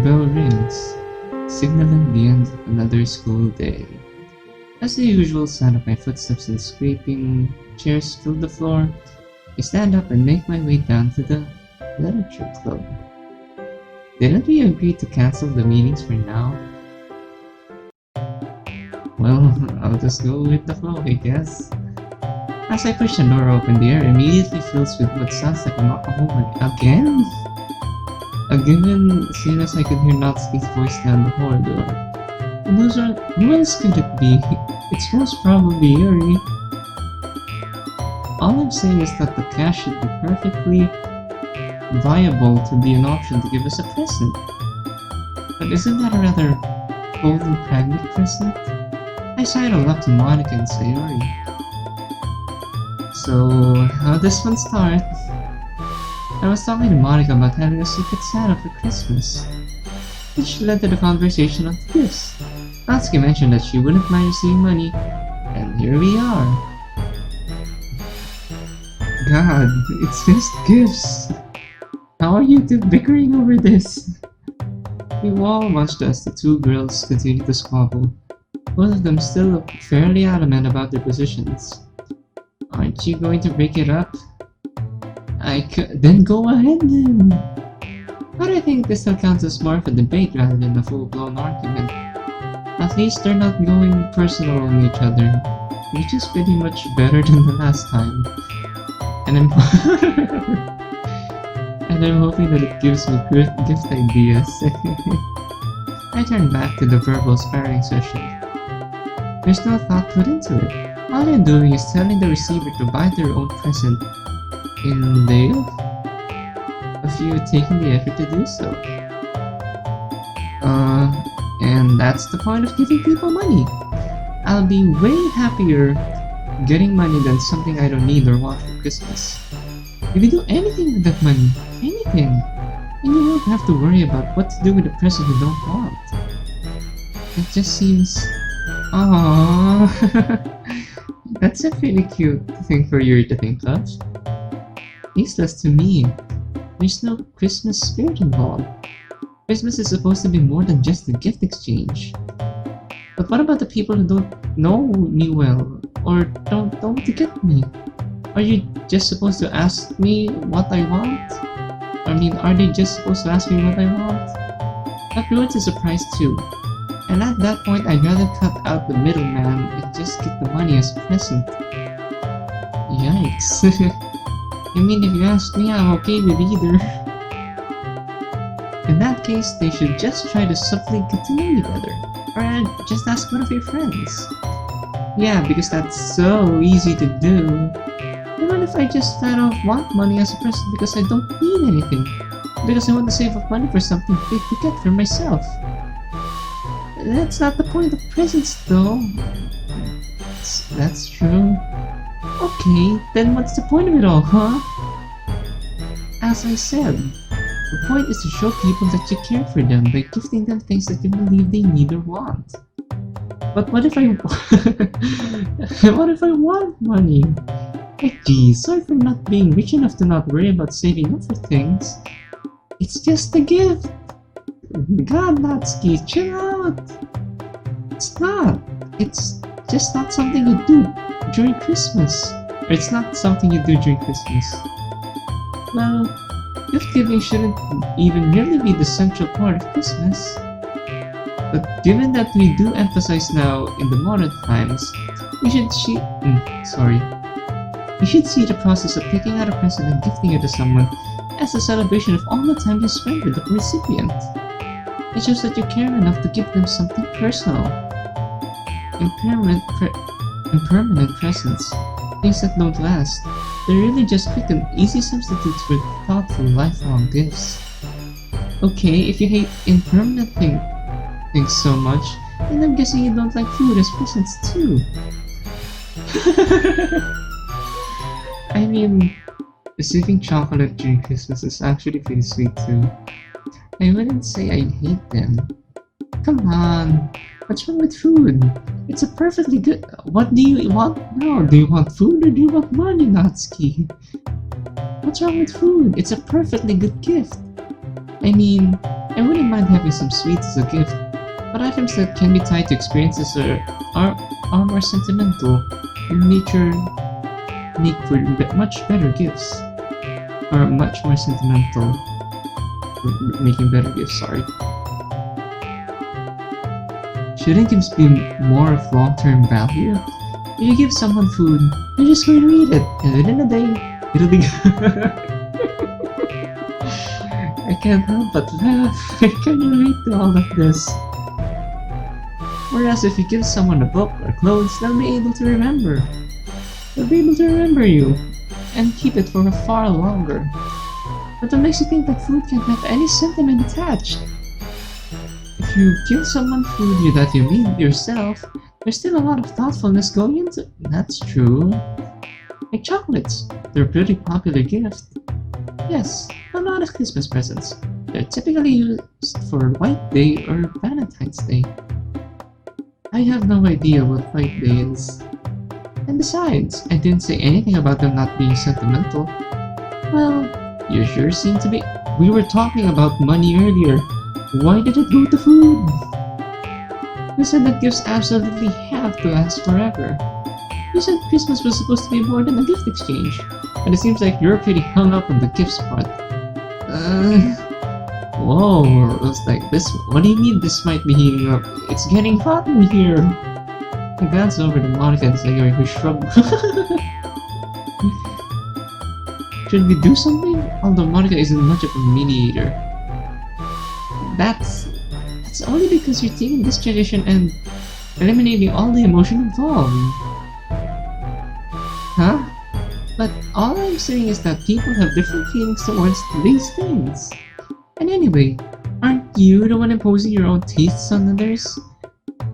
bell rings, signaling the end of another school day. As the usual sound of my footsteps and scraping chairs fill the floor, I stand up and make my way down to the literature club. Didn't we agree to cancel the meetings for now? Well, I'll just go with the flow, I guess. As I push the door open, the air immediately fills with what sounds like a knock. Oh my, again? Again, soon as I could hear Natsuki's voice down the corridor. And who else could it be? It's most probably Yuri. All I'm saying is that the cash should be perfectly viable to be an option to give us a present. But isn't that a rather cold and pragmatic present? I sidle up to Monica and Sayori. So, how does one start? I was talking to Monica about having a secret Santa for Christmas, which led to the conversation on gifts. Natsuki mentioned that she wouldn't mind receiving money, and here we are. God, it's just gifts. How are you two bickering over this? We all watched as the two girls continued to squabble, both of them still fairly adamant about their positions. Aren't you going to break it up? Then go ahead then. But I think this still counts as more of a debate rather than a full-blown argument. At least they're not going personal on each other, which is pretty much better than the last time. And I'm hoping that it gives me good gift ideas. I turn back to the verbal sparring session. There's no thought put into it. All I'm doing is telling the receiver to buy their own present in lieu of you taking the effort to do so. And that's the point of giving people money. I'll be way happier getting money than something I don't need or want for Christmas. You can do anything with that money. Anything. And you won't have to worry about what to do with a present you don't want. It just seems... Aww. That's a pretty cute thing for Yuri to think of. Useless to me. There's no Christmas spirit involved. Christmas is supposed to be more than just a gift exchange. But what about the people who don't know me well, or don't know what to get me? Are you just supposed to ask me what I want? I mean, are they just supposed to ask me what I want? That ruins the surprise too. And at that point, I'd rather cut out the middleman and just get the money as a present. Yikes. I mean, if you ask me, I'm okay with either. In that case, they should just try to subtly get to know you better. Or just ask one of your friends. Yeah, because that's so easy to do. And what if I just flat out want money as a present because I don't need anything? Because I want to save up money for something big to get for myself. That's not the point of presents though. That's true. Okay, then what's the point of it all, huh? As I said, the point is to show people that you care for them by gifting them things that you believe they need or want. But what if I what if I want money? Like, geez, sorry for not being rich enough to not worry about saving up for things. It's just a gift. God, Natsuki, chill out. It's not. It's just not something you do during Christmas. Or it's not something you do during Christmas. Well, gift giving shouldn't even really be the central part of Christmas. But given that we do emphasize now in the modern times, we should see the process of picking out a present and gifting it to someone as a celebration of all the time you spend with the recipient. It shows that you care enough to give them something personal. Impermanent presents, things that don't last, they're really just quick and easy substitutes for thoughtful, lifelong gifts. Okay, if you hate impermanent things so much, then I'm guessing you don't like food as presents too. I mean, receiving chocolate during Christmas is actually pretty sweet too. I wouldn't say I hate them. Come on, what's wrong with food? It's a perfectly good... What do you want now? Do you want food or do you want money, Natsuki? What's wrong with food? It's a perfectly good gift. I mean, I wouldn't mind having some sweets as a gift, but items that can be tied to experiences are more sentimental in nature, make for much better gifts. Or much more sentimental, making better gifts, sorry. Shouldn't gifts be more of long-term value? If you give someone food, they're just going to eat it, and within a day, it'll be I can't help but laugh. I can relate to all of this. Whereas if you give someone a book or clothes, they'll be able to remember. They'll be able to remember you, and keep it for far longer. But what makes you think that food can't have any sentiment attached? If you give someone food that you made yourself, there's still a lot of thoughtfulness going into it. That's true. Like chocolates, they're a pretty popular gift. Yes, but not as Christmas presents. They're typically used for White Day or Valentine's Day. I have no idea what White Day is. And besides, I didn't say anything about them not being sentimental. Well, you sure seem to be. We were talking about money earlier. Why did it go to food? You said that gifts absolutely have to last forever. You said Christmas was supposed to be more than a gift exchange, and it seems like you're pretty hung up on the gifts part. Whoa, it was like this. What do you mean this might be heating up? It's getting hot in here. I glanced over to Monica and Sayori, who shrugged. Should we do something? Although Monica isn't much of a mediator. That's only because you're taking this tradition and eliminating all the emotion involved. Huh? But all I'm saying is that people have different feelings towards these things. And anyway, aren't you the one imposing your own tastes on others?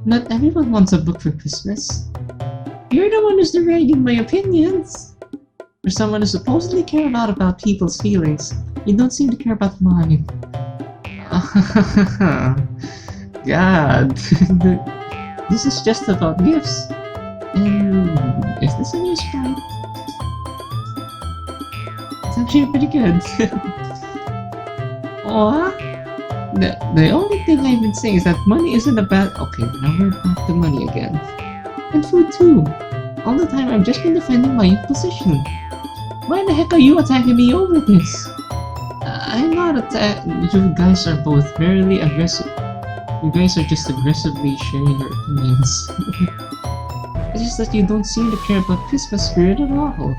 Not everyone wants a book for Christmas. You're the one who's deriding my opinions. For someone who supposedly care a lot about people's feelings, you don't seem to care about mine. God, this is just about gifts. And is this a new sprite? It's actually pretty good. What? The only thing I've been saying is that money isn't a bad. Okay, now we're back to money again. And food too. All the time I've just been defending my position. Why the heck are you attacking me over this? I'm not attacking. You guys are both very aggressive. You guys are just aggressively sharing your opinions. It's just that you don't seem to care about Christmas spirit at all.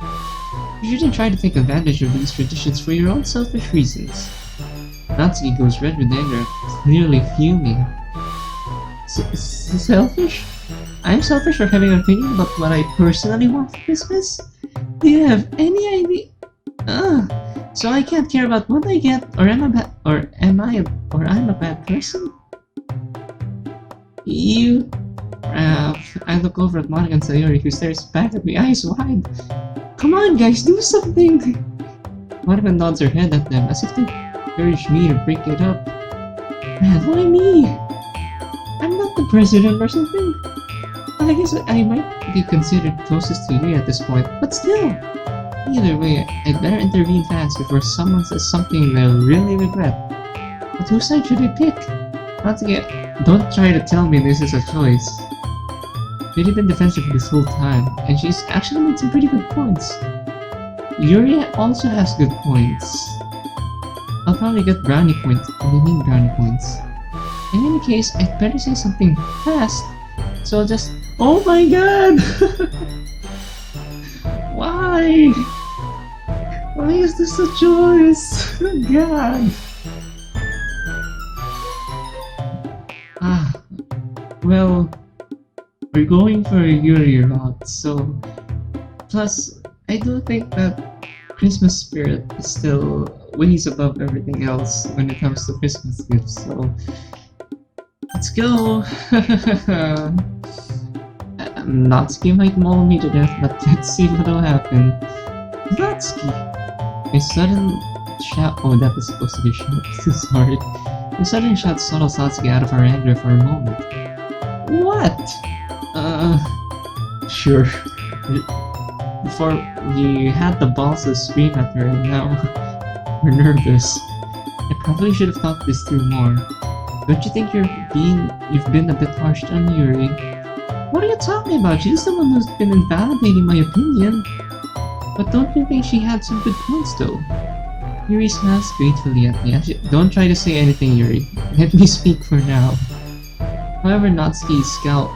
You shouldn't try to take advantage of these traditions for your own selfish reasons. Natsuki goes red with anger, clearly fuming. Selfish? I'm selfish for having an opinion about what I personally want for Christmas? Do you have any idea? So I can't care about what I get, or I'm a bad person? You... I look over at Monica and Sayori, who stares back at me, eyes wide. Come on guys, do something! Monica nods her head at them, as if they encourage me to break it up. Man, why me? I'm not the president or something. I guess I might be considered closest to Yuri at this point, but still! Either way, I'd better intervene fast before someone says something they'll really regret. But whose side should I pick? Don't try to tell me this is a choice. She's been defensive this whole time, and she's actually made some pretty good points. Yuri also has good points. I'll probably get brownie points. What do you mean brownie points? In any case, I'd better say something fast, so I'll just... Oh my god! Why? Why is this a choice? God! Well, we're going for a Yuri route, so... Plus, I do think that Christmas spirit is still ways above everything else when it comes to Christmas gifts, so... Let's go! Natsuki might maul me to death, but let's see what'll happen. Natsuki! A sudden shout. Oh, that was supposed to be a shout. Sorry. A sudden shout startled Satsuki out of her anger for a moment. What? Sure. Before you had the balls to scream at her, and now we're nervous. I Probably should have thought this through more. Don't you think you've been a bit harsh on Yuri? What are you talking about? She's the one who's been invalidating my opinion. But don't you think she had some good points though? Yuri smiles gratefully at me. Don't try to say anything, Yuri. Let me speak for now. However, Natsuki's scowl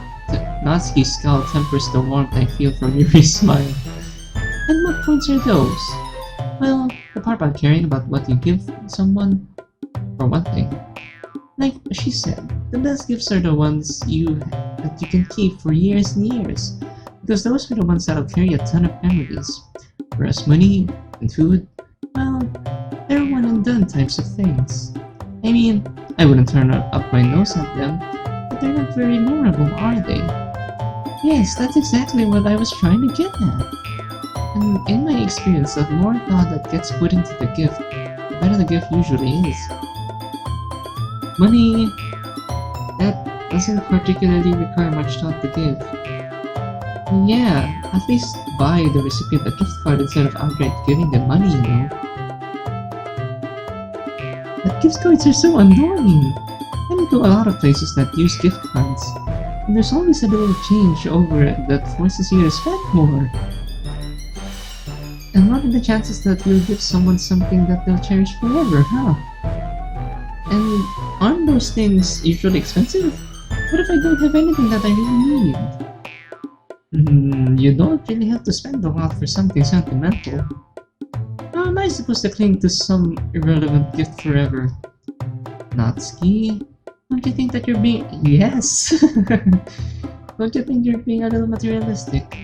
tempers the warmth I feel from Yuri's smile. And what points are those? Well, the part about caring about what you give someone, for one thing. Like she said, the best gifts are the ones that you can keep for years and years, because those are the ones that'll carry a ton of memories. Whereas money and food, well, they're one and done types of things. I mean, I wouldn't turn up my nose at them, but they're not very memorable, are they? Yes, that's exactly what I was trying to get at. And in my experience, the more thought that gets put into the gift, the better the gift usually is. Money, that doesn't particularly require much thought to give. Yeah, at least buy the recipient a gift card instead of outright giving them money, you know. But gift cards are so annoying! I went to a lot of places that use gift cards, and there's always a little change over it that forces you to spend more. And what are the chances that you'll give someone something that they'll cherish forever, huh? And aren't those things usually expensive? What if I don't have anything that I really need? You don't really have to spend a lot for something sentimental. How am I supposed to cling to some irrelevant gift forever? Natsuki, don't you think that you're being— Yes! Don't you think you're being a little materialistic?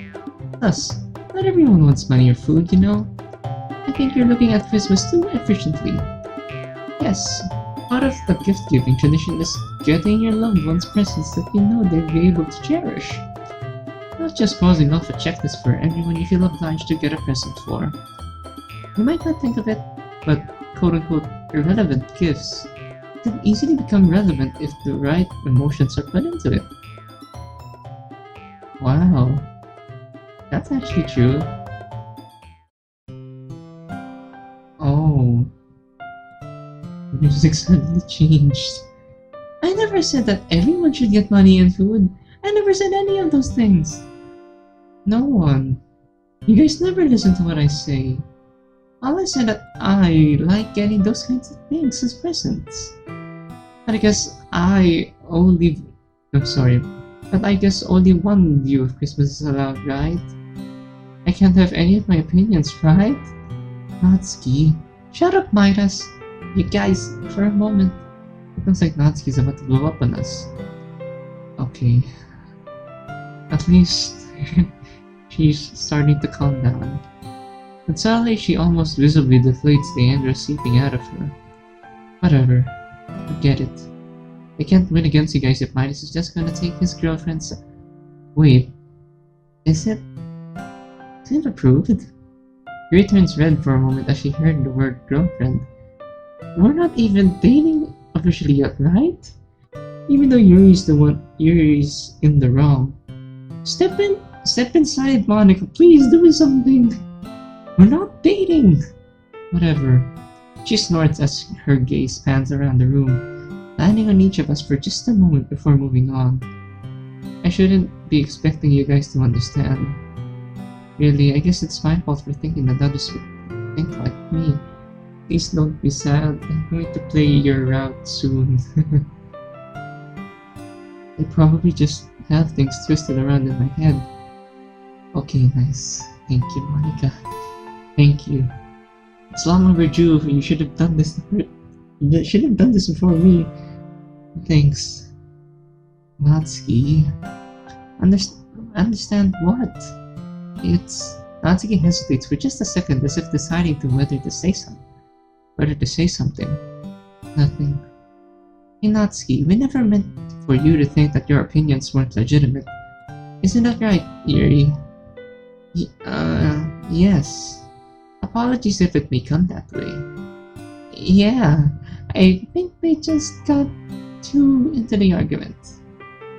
Plus, not everyone wants money or food, you know? I think you're looking at Christmas too efficiently. Yes, part of the gift-giving tradition is getting your loved ones presents that you know they'll be able to cherish. Not just crossing off a checklist for everyone you feel obliged to get a present for. You might not think of it, but quote-unquote irrelevant gifts can easily become relevant if the right emotions are put into it. Wow, that's actually true. Oh, the music suddenly changed. I never said that everyone should get money and food. I never said any of those things. No one. You guys never listen to what I say. All I said that I like getting those kinds of things as presents. But I guess But I guess only one view of Christmas is allowed, right? I can't have any of my opinions, right? Natsuki. Shut up, Midas. You guys, for a moment. It looks like Natsuki's about to blow up on us. Okay. At least she's starting to calm down. But suddenly she almost visibly deflates the anger seeping out of her. Whatever. Forget it. I can't win against you guys if Midas is just gonna take his girlfriend's— Wait. Is it approved? Yuri turns red for a moment as she heard the word girlfriend. We're not even dating officially yet, right? Even though Yuri's in the wrong. Step inside, Monica, please do something. We're not dating. Whatever. She snorts as her gaze pans around the room, landing on each of us for just a moment before moving on. I shouldn't be expecting you guys to understand. Really, I guess it's my fault for thinking that others would think like me. Please don't be sad. I'm going to play your route soon. I probably just have things twisted around in my head. Okay, nice. Thank you, Monica. Thank you. It's long overdue. You should have done this. You should have done this before me. Thanks. Natsuki. Understand what? Natsuki hesitates for just a second as if deciding to whether to say something. Nothing. Hey Natsuki, we never meant for you to think that your opinions weren't legitimate. Isn't that right, Yuri? Yes. Apologies if it may come that way. Yeah, I think they just got too into the argument.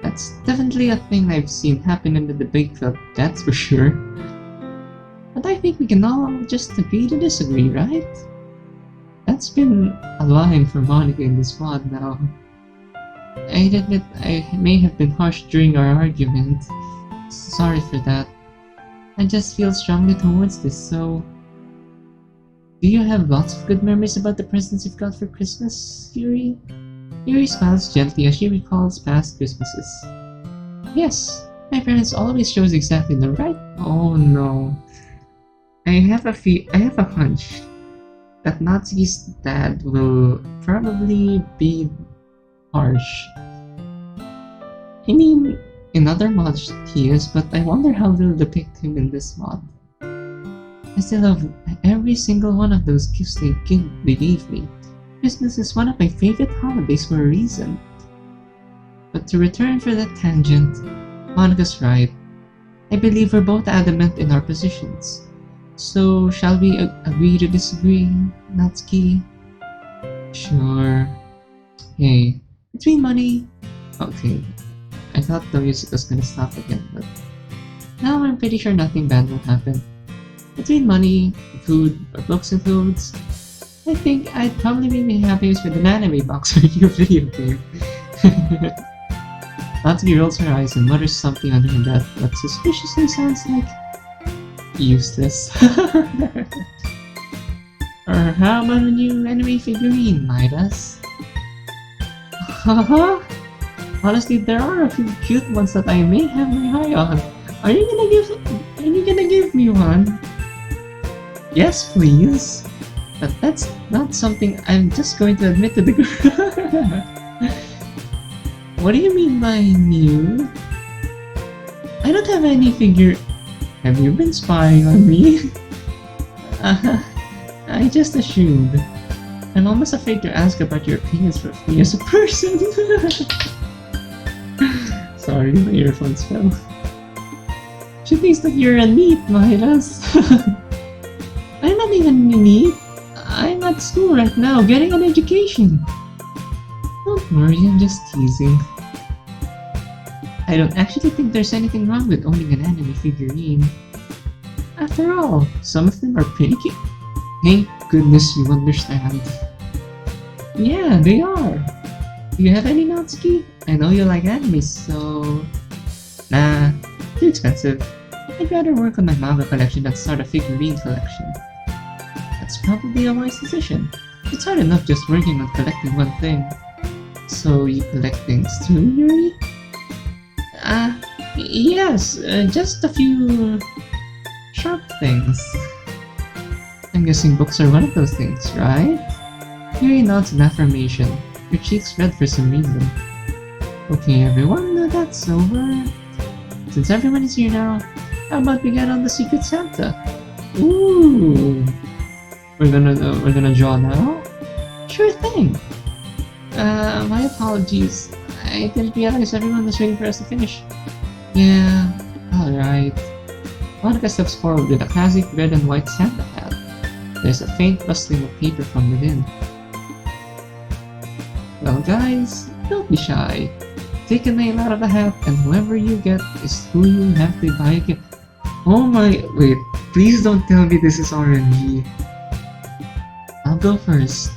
That's definitely a thing I've seen happen in the debate club, that's for sure. But I think we can all just agree to disagree, right? That's been a line for Monica in this mod now. I admit I may have been harsh during our argument. Sorry for that. I just feel strongly towards this, so... Do you have lots of good memories about the presents you've got for Christmas, Yuri? Yuri smiles gently as she recalls past Christmases. Yes, my parents always chose exactly the right... Oh no. I have a hunch that Natsuki's dad will probably be harsh. I mean, in other mods he is, but I wonder how they'll depict him in this mod. I still have every single one of those gifts they gave me. Christmas is one of my favorite holidays for a reason. But to return for that tangent, Monica's right. I believe we're both adamant in our positions. So, shall we agree to disagree, Natsuki? Sure. Hey, between money... Okay, I thought the music was gonna stop again, but... Now I'm pretty sure nothing bad will happen. Between money, food, or books and clothes, I think I'd probably be happiest with an anime box or a new video game. Natsuki rolls her eyes and mutters something under her breath that suspiciously sounds like... useless. Or how about a new anime figurine, Midas? Haha! Honestly, there are a few cute ones that I may have my eye on. Are you gonna give me one? Yes, please. But that's not something I'm just going to admit to the group. What do you mean by new? I don't have any figure. Have you been spying on me? I just assumed. I'm almost afraid to ask about your opinions for me as a person. Sorry, my earphones fell. She thinks that you're a neat, Midas. I'm not even neat. I'm at school right now, getting an education. Don't worry, I'm just teasing. I don't actually think there's anything wrong with owning an anime figurine. After all, some of them are pretty cute. Thank goodness you understand. Yeah, they are. Do you have any, Natsuki? I know you like anime, so... Nah, too expensive. I'd rather work on my manga collection than start a figurine collection. That's probably a wise decision. It's hard enough just working on collecting one thing. So you collect things too, Yuri? Yes, just a few... sharp things. I'm guessing books are one of those things, right? Yuri nods in affirmation, her cheeks red for some reason. Okay everyone, now that's over. Since everyone is here now, how about we get on the Secret Santa? Ooh! We're gonna draw now? Sure thing! My apologies. I didn't realize everyone was waiting for us to finish. Yeah, alright. Monica steps forward with a classic red and white Santa hat. There's a faint rustling of paper from within. Well guys, don't be shy. Take a name out of the hat and whoever you get is who you have to buy a gift. Oh my... wait, please don't tell me this is RNG. I'll go first.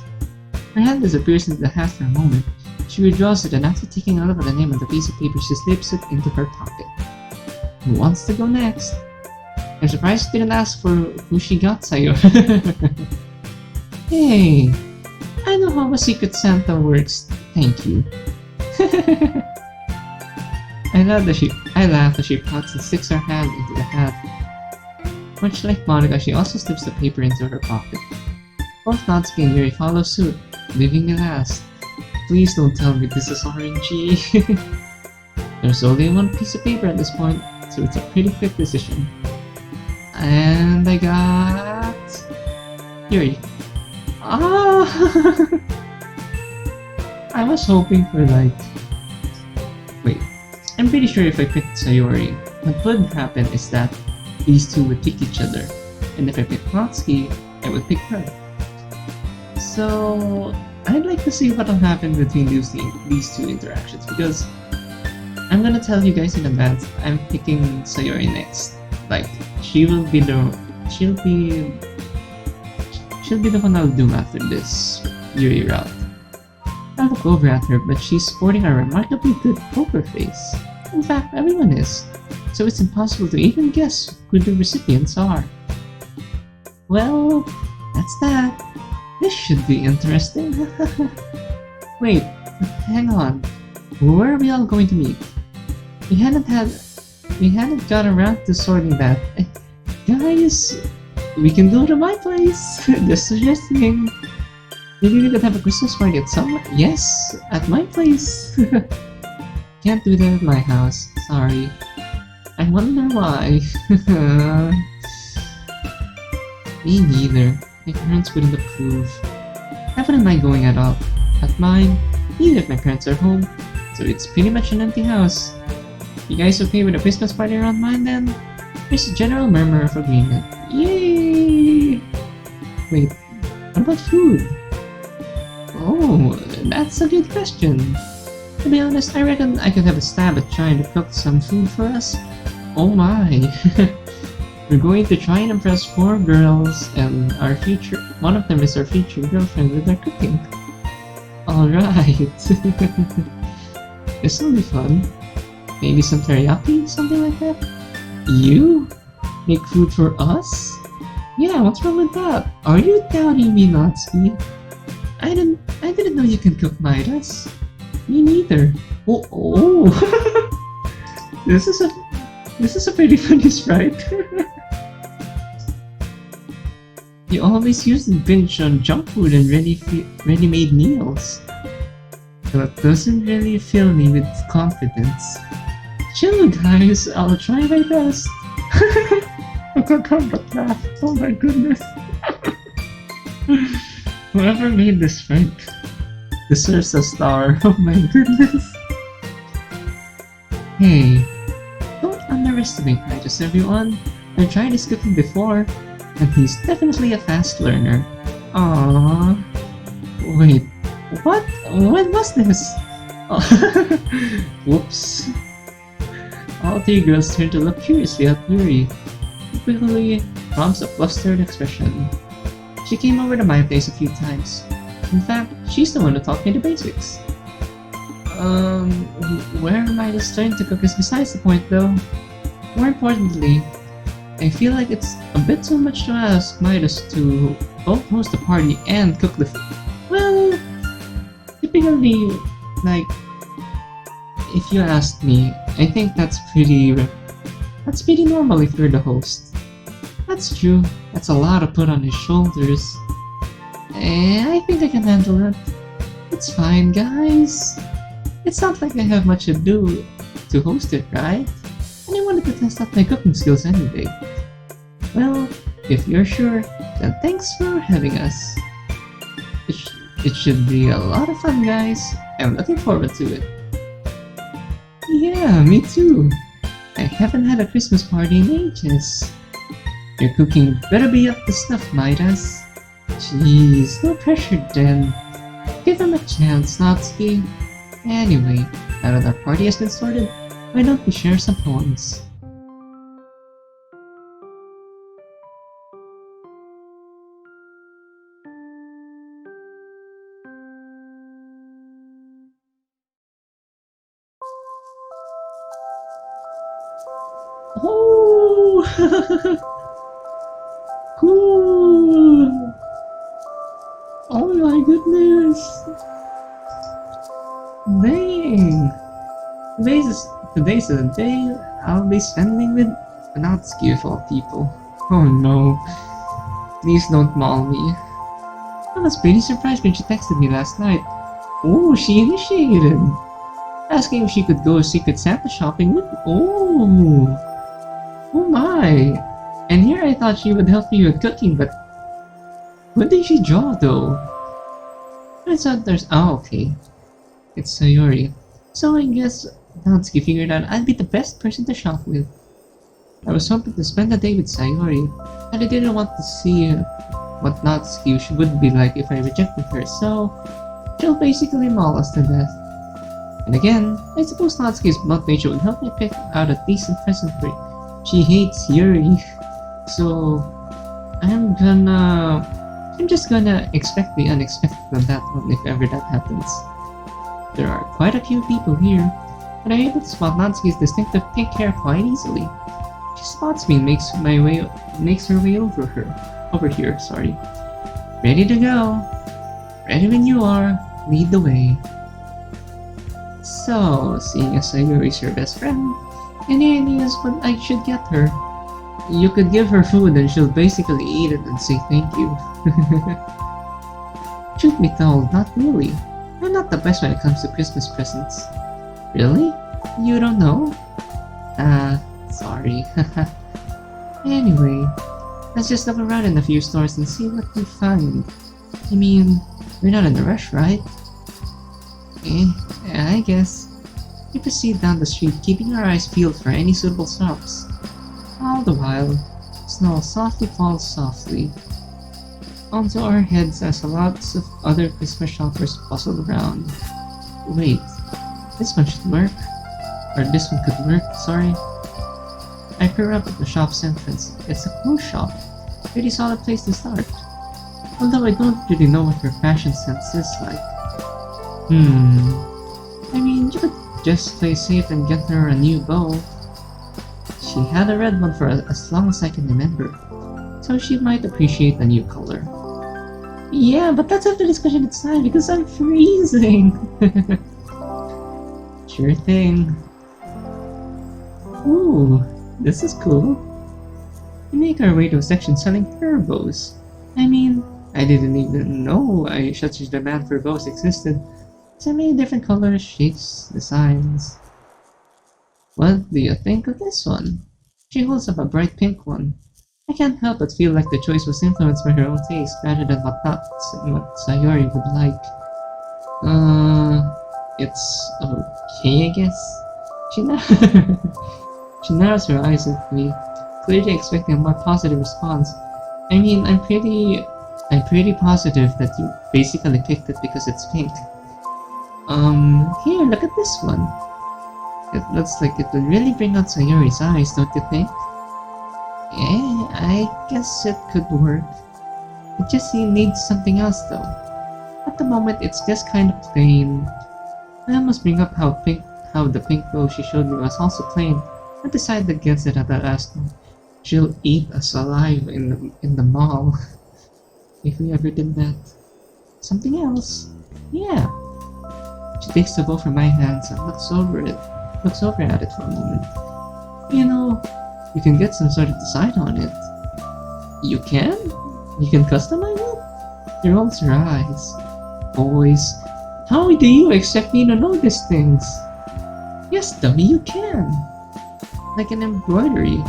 Her hand disappears into the hat for a moment. She withdraws it and after taking a look at the name on the piece of paper, she slips it into her pocket. Who wants to go next? I'm surprised she didn't ask for who she got sa'yo. Hey, I know how a Secret Santa works. Thank you. I laugh as she pouts and sticks her hand into the hat. Much like Monica, she also slips the paper into her pocket. Both Natsuki and Yuri follow suit, leaving me last. Please don't tell me this is RNG. There's only one piece of paper at this point, so it's a pretty quick decision. And I got... Yuri. Ah! I was hoping for like... Wait, I'm pretty sure if I picked Sayori, what would happen is that these two would pick each other, and if I picked Natsuki, I would pick her. So I'd like to see what will happen between these two interactions because I'm gonna tell you guys in advance I'm picking Sayori next. Like she'll she'll be the one I'll doom after this Yuri route. I look over at her, but she's sporting a remarkably good poker face. In fact, everyone is. So it's impossible to even guess who the recipients are. Well, that's that. This should be interesting. Wait, hang on. Where are we all going to meet? We hadn't got around to sorting that. Guys, we can go to my place. Just suggesting. Maybe we could have a Christmas party at somewhere. Yes, at my place. Can't do that at my house. Sorry. I wonder why. Me neither. My parents wouldn't approve. I wouldn't mind going at all. At mine, neither if my parents are home. So it's pretty much an empty house. You guys okay with a Christmas party around mine then? There's a general murmur of agreement. Yay! Wait, what about food? Oh, that's a good question. To be honest, I reckon I could have a stab at trying to cook some food for us. Oh my! We're going to try and impress 4 girls, and one of them is our future girlfriend with our cooking. Alright. This'll be fun. Maybe some teriyaki? Something like that? You? Make food for us? Yeah, what's wrong with that? Are you doubting me, Natsuki? I didn't know you can cook Midas. Me neither. Oh. This is a pretty funny sprite. You always use the binge on junk food and ready-made meals. That doesn't really fill me with confidence. Chill, guys. I'll try my best. I can't help but laugh. Oh my goodness. Whoever made this sprite deserves a star. Oh my goodness. Hey, don't underestimate Midas, everyone. I've tried his cooking before, and he's definitely a fast learner. Aww. Wait, what? When was this? Oh. Whoops. All 3 girls turned to look curiously at Yuri. Quickly prompts a flustered expression. She came over to my place a few times. In fact, she's the one who taught me the basics. Where Midas learned to cook is besides the point though. More importantly, I feel like it's a bit too much to ask Midas to both host the party and cook the food. Well, typically, like, if you asked me, I think that's pretty normal if you're the host. That's true, that's a lot to put on his shoulders. I think I can handle it. It's fine, guys. It's not like I have much to do to host it, right? And I wanted to test out my cooking skills anyway. Well, if you're sure, then thanks for having us. It should be a lot of fun, guys. I'm looking forward to it. Yeah, me too. I haven't had a Christmas party in ages. Your cooking better be up to snuff, Midas. Jeez, no pressure then. Give him a chance, Natsuki. Anyway, now that our party has been sorted, why don't we share some poems? Oh! Cool! Oh my goodness! Dang! Today's the day I'll be spending with Natsuki of all people. Oh no. Please don't maul me. I was pretty surprised when she texted me last night. Oh, she initiated! Asking if she could go Secret Santa shopping with me. Oh! Oh my! And here I thought she would help me with cooking, but what did she draw though? I thought okay. It's Sayori. So I guess Natsuki figured out I'd be the best person to shop with. I was hoping to spend the day with Sayori, and I didn't want to see what Natsuki would be like if I rejected her, so she'll basically maul us to death. And again, I suppose Natsuki's blunt nature would help me pick out a decent present for her. She hates Yuri, so I'm gonna I'm just gonna expect the unexpected on that one if ever that happens. There are quite a few people here, but I'm able to spot Natsuki's distinctive pink hair quite easily. She spots me and makes her way over here, sorry. Ready to go. Ready when you are. Lead the way. So, seeing as Sayuri is your best friend, any ideas what I should get her? You could give her food and she'll basically eat it and say thank you. Truth be told, not really. I'm not the best when it comes to Christmas presents. Really? You don't know? Sorry. Anyway, let's just look around in a few stores and see what we find. I mean, we're not in a rush, right? I guess. We proceed down the street, keeping our eyes peeled for any suitable shops. All the while, snow softly falls softly onto our heads as lots of other Christmas shoppers bustle around. Wait, this one should work. Or this one could work, sorry. I peer up at the shop's entrance. It's a clothes shop. Pretty solid place to start. Although I don't really know what her fashion sense is like. I mean, you could just play safe and get her a new bow. She had a red one for as long as I can remember, so she might appreciate the new color. Yeah, but let's have the discussion inside because I'm freezing! Sure thing. Ooh, this is cool. We make our way to a section selling hair bows. I mean, I didn't even know such a demand for bows existed. So many different colors, shapes, designs. What do you think of this one? She holds up a bright pink one. I can't help but feel like the choice was influenced by her own taste rather than what Sayori would like. It's okay, I guess? She narrows her eyes at me, clearly expecting a more positive response. I mean, I'm pretty positive that you basically picked it because it's pink. Here, look at this one. It looks like it would really bring out Sayori's eyes, don't you think? Yeah, I guess it could work. It just needs something else though. At the moment, it's just kind of plain. I almost bring up how the pink bow she showed me was also plain. I decided against it at the last one. She'll eat us alive in the mall. If we ever did that. Something else? Yeah. She takes the bow from my hands and looks over at it for a moment. You know, you can get some sort of design on it. You can? You can customize it? She rolls her eyes. Boys, how do you expect me to know these things? Yes, dummy, you can. Like an embroidery.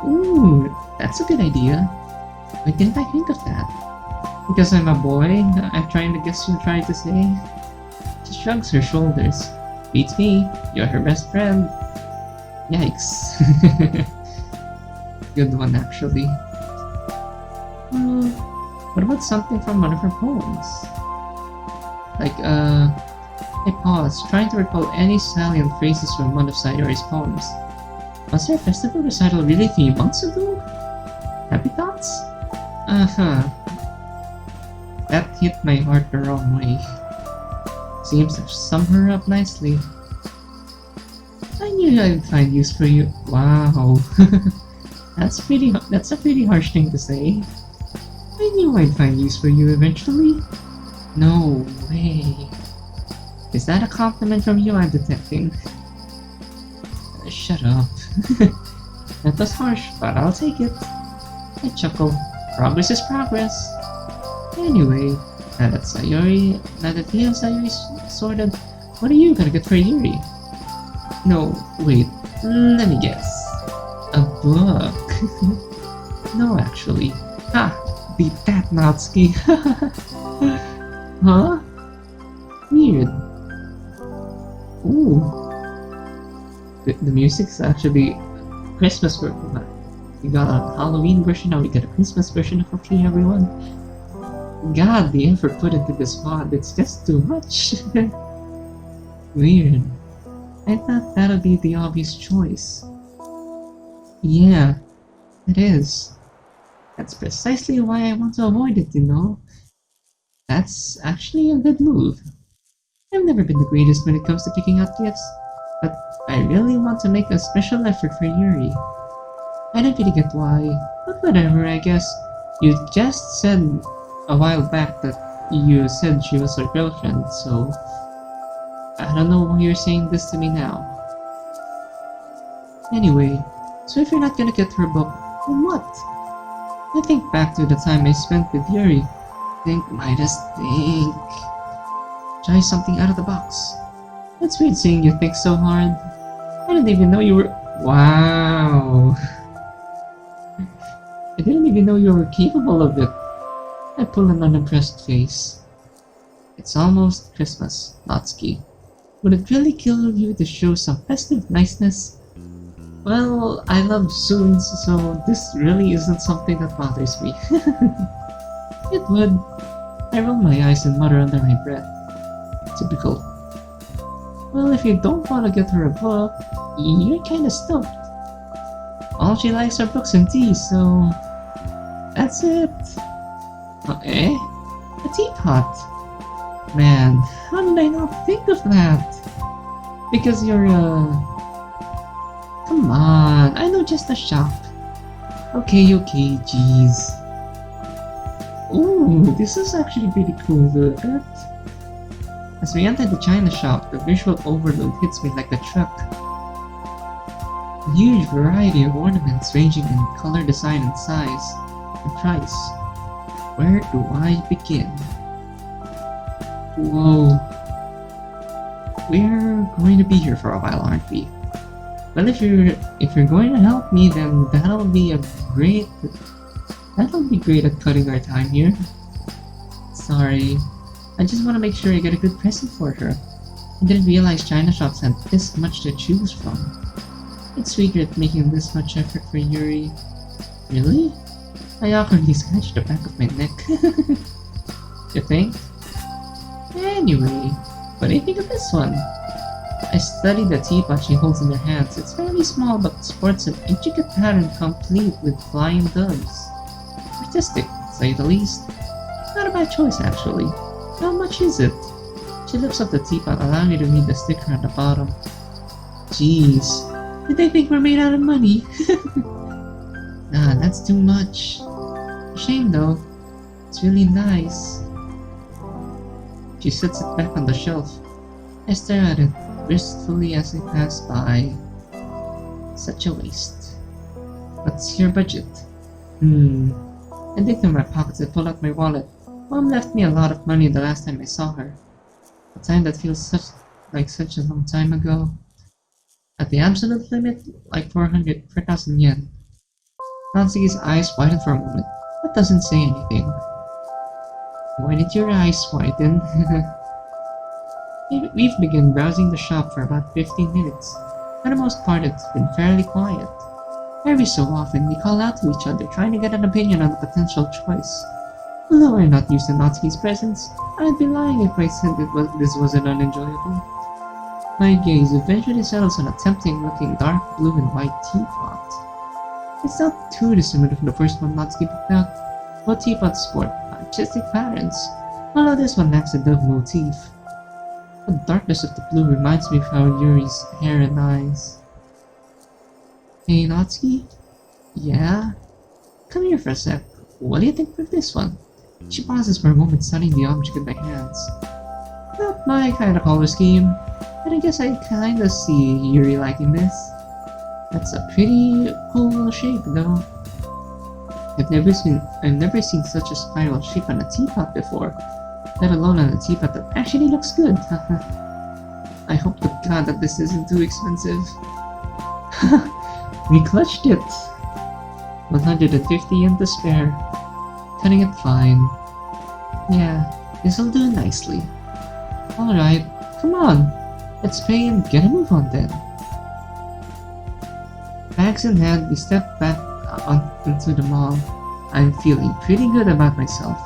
Ooh, that's a good idea. Why didn't I think of that? Because I'm a boy? I'm trying to guess you're trying to say? She shrugs her shoulders. Beats me, you're her best friend. Yikes. Good one, actually. What about something from one of her poems? Like, I pause, trying to recall any salient phrases from one of Sayori's poems. Was her festival recital really 3 months ago? Happy thoughts? That hit my heart the wrong way. Seems to sum her up nicely. I knew I'd find use for you. Wow. That's a pretty harsh thing to say. I knew I'd find use for you eventually. No way. Is that a compliment from you I'm detecting? Shut up. That was harsh, but I'll take it. I chuckle. Progress is progress. Anyway, now that we have Sayori sorted, what are you gonna get for Yuri? No, wait, let me guess. A book. No, actually. Ha! Beat that, Natsuki. Huh? Weird. Ooh. The music's actually Christmas version. We got a Halloween version, now we get a Christmas version of Okay Everyone. God, the effort put into this mod, it's just too much. Weird. I thought that'd be the obvious choice. Yeah, it is. That's precisely why I want to avoid it, you know? That's actually a good move. I've never been the greatest when it comes to picking out gifts, but I really want to make a special effort for Yuri. I don't really get why, but whatever, I guess. You just said a while back that you said she was your girlfriend, so I don't know why you're saying this to me now. Anyway, so if you're not gonna get her book, then what? I think back to the time I spent with Yuri. Think, Midas, think. Try something out of the box. That's weird seeing you think so hard. I didn't even know you were. Wow! I didn't even know you were capable of it. I pull an unimpressed face. It's almost Christmas, Natsuki. Would it really kill you to show some festive niceness? Well, I love soons, so this really isn't something that bothers me. It would. I roll my eyes and mutter under my breath. Typical. Well, if you don't want to get her a book, you're kinda stumped. All she likes are books and tea, so... That's it. Eh? A teapot. Man, how did I not think of that? Because you're Come on, I know just a shop. Okay, jeez. Ooh, this is actually pretty cool to look at. As we enter the china shop, the visual overload hits me like a truck. A huge variety of ornaments ranging in color, design, and size, and price. Where do I begin? Whoa. We're going to be here for a while, aren't we? Well, if you're going to help me, then that'll be great at cutting our time here. Sorry, I just want to make sure I get a good present for her. I didn't realize China shops had this much to choose from. It's secret making this much effort for Yuri. Really? I awkwardly scratched the back of my neck. You think? Anyway, what do you think of this one? I studied the teapot she holds in her hands. It's fairly small but sports an intricate pattern complete with flying doves. Artistic, to say the least. Not a bad choice, actually. How much is it? She lifts up the teapot, allowing me to read the sticker on the bottom. Jeez, did they think we're made out of money? Nah, that's too much. Shame though. It's really nice. She sets it back on the shelf. I stare at it wistfully as I pass by. Such a waste. What's your budget? I dig through my pockets and pull out my wallet. Mom left me a lot of money the last time I saw her. A time that feels such a long time ago. At the absolute limit, like 4,000 yen. Natsuki's eyes widen for a moment, but doesn't say anything. Why did your eyes widen? We've begun browsing the shop for about 15 minutes. For the most part, it's been fairly quiet. Every so often, we call out to each other trying to get an opinion on a potential choice. Although I'm not used to Natsuki's presence, I'd be lying if I said this wasn't unenjoyable. My gaze eventually settles on a tempting-looking dark blue and white teapot. It's not too dissimilar from the first one Natsuki picked out. Both teapots sport artistic patterns, although this one lacks a dove motif. The darkness of the blue reminds me of how Yuri's hair and eyes. Hey Natsuki? Yeah? Come here for a sec. What do you think of this one? She pauses for a moment, studying the object in my hands. Not my kind of color scheme, but I guess I kinda see Yuri liking this. That's a pretty cool shape though. I've never seen such a spiral shape on a teapot before, let alone on a teapot that actually looks good. I hope to God that this isn't too expensive. We clutched it! 150 yen to spare. Cutting it fine. Yeah, this'll do nicely. Alright, come on. Let's pay and get a move on then. Bags in hand, we step back into the mall. I'm feeling pretty good about myself.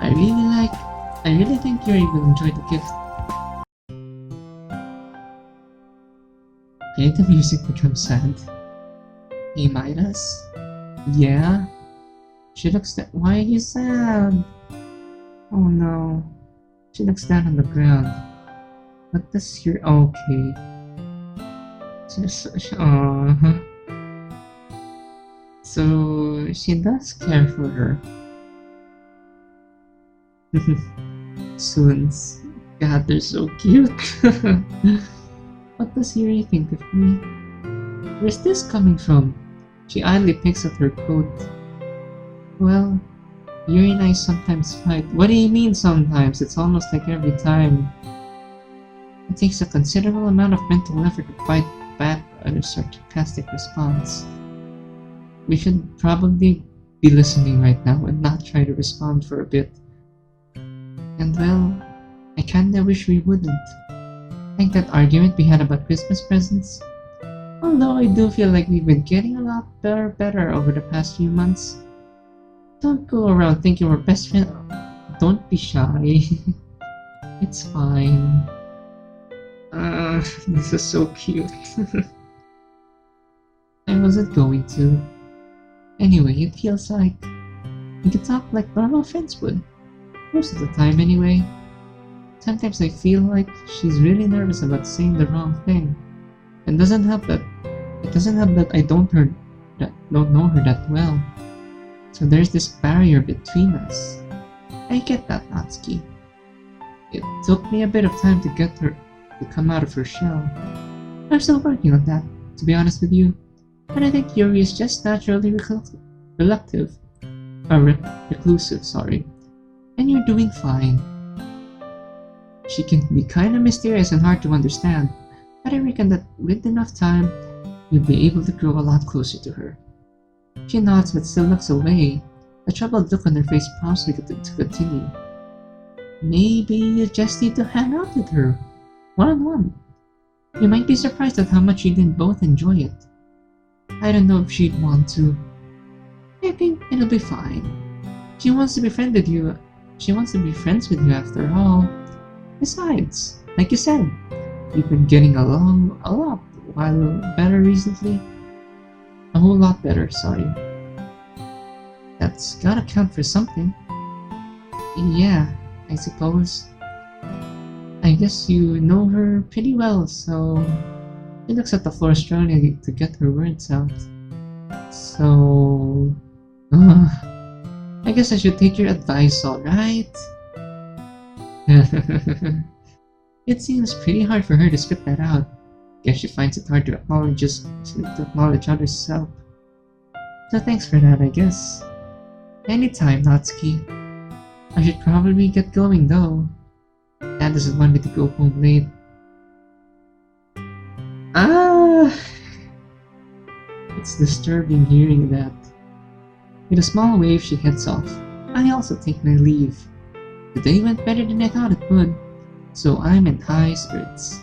I really think Yuri will enjoy the gift. And the music becomes sad. Hey Midas? Yeah? She looks that. Why are you sad? Oh no. She looks down on the ground. What does your. Okay. Aww. So she does care for her. Soons. God, they're so cute. What does Yuri think of me? Where's this coming from? She idly picks up her coat. Well, Yuri and I sometimes fight. What do you mean sometimes? It's almost like every time. It takes a considerable amount of mental effort to fight back a sarcastic response. We should probably be listening right now and not try to respond for a bit. And well, I kinda wish we wouldn't. Like that argument we had about Christmas presents. Although I do feel like we've been getting a lot better over the past few months. Don't go around thinking we're best friends. Don't be shy. It's fine. This is so cute. I wasn't going to. Anyway, it feels like we could talk like normal friends would. Most of the time, anyway. Sometimes I feel like she's really nervous about saying the wrong thing. And it doesn't help that I don't know her that well. So there's this barrier between us. I get that, Natsuki. It took me a bit of time to get her to come out of her shell. I'm still working on that, to be honest with you. But I think Yuri is just naturally reclusive, sorry. And you're doing fine. She can be kinda mysterious and hard to understand, but I reckon that with enough time, you'll be able to grow a lot closer to her. She nods but still looks away. A troubled look on her face prompts me to continue. Maybe you just need to hang out with her, one-on-one. You might be surprised at how much you didn't both enjoy it. I don't know if she'd want to. I think it'll be fine. She wants to be friends with you. She wants to be friends with you after all. Besides, like you said, you've been getting along a lot better recently. A whole lot better, sorry. That's gotta count for something. Yeah, I suppose. I guess you know her pretty well, so... She looks at the floor struggling to get her words out. So... I guess I should take your advice, alright? It seems pretty hard for her to spit that out. Guess she finds it hard to acknowledge others' help. So thanks for that, I guess. Anytime, Natsuki. I should probably get going though. Dad doesn't want me to go home late. It's disturbing hearing that. With a small wave, she heads off. I also take my leave. The day went better than I thought it would, so I'm in high spirits.